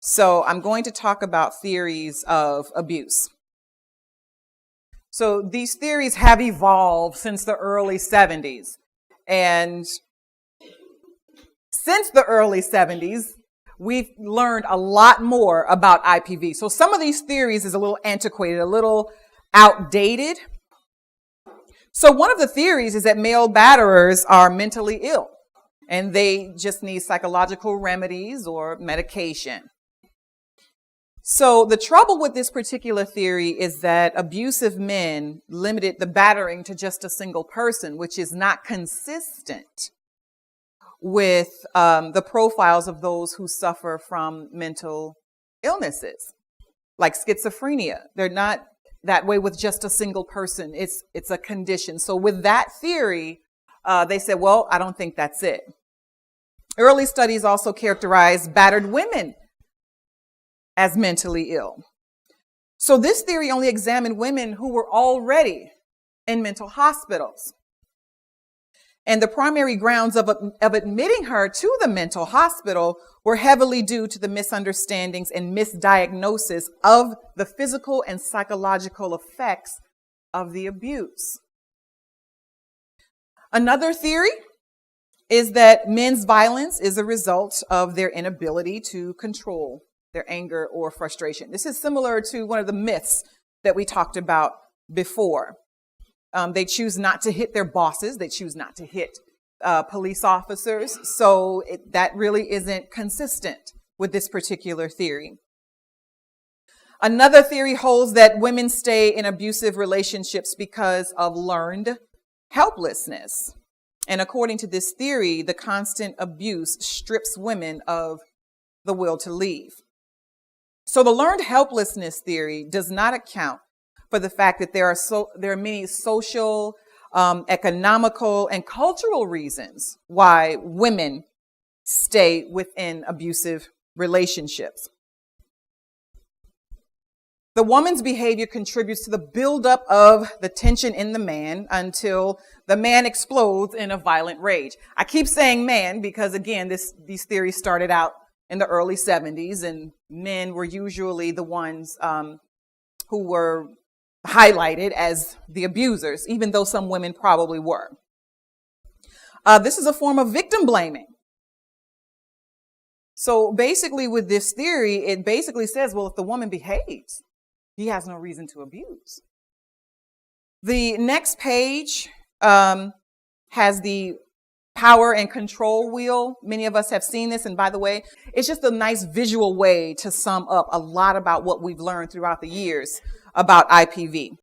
So I'm going to talk about theories of abuse. So these theories have evolved since the early 70s. And since the early 70s, we've learned a lot more about IPV. So some of these theories is a little antiquated, a little outdated. So one of the theories is that male batterers are mentally ill and they just need psychological remedies or medication. So the trouble with this particular theory is that abusive men limited the battering to just a single person, which is not consistent with the profiles of those who suffer from mental illnesses, like schizophrenia. They're not that way with just a single person. It's a condition. So with that theory, they said, well, I don't think that's it. Early studies also characterized battered women as mentally ill. So this theory only examined women who were already in mental hospitals. And the primary grounds of admitting her to the mental hospital were heavily due to the misunderstandings and misdiagnosis of the physical and psychological effects of the abuse. Another theory is that men's violence is a result of their inability to control their anger or frustration. This is similar to one of the myths that we talked about before. They choose not to hit their bosses. They choose not to hit police officers. So that really isn't consistent with this particular theory. Another theory holds that women stay in abusive relationships because of learned helplessness. And according to this theory, the constant abuse strips women of the will to leave. So the learned helplessness theory does not account for the fact that there are many social, economical, and cultural reasons why women stay within abusive relationships. The woman's behavior contributes to the buildup of the tension in the man until the man explodes in a violent rage. I keep saying man because, again, these theories started out in the early 70s, and men were usually the ones who were highlighted as the abusers, even though some women probably were. This is a form of victim blaming. So basically with this theory, it basically says, well, if the woman behaves, he has no reason to abuse. The next page has the power and control wheel. Many of us have seen this. And by the way, it's just a nice visual way to sum up a lot about what we've learned throughout the years about IPV.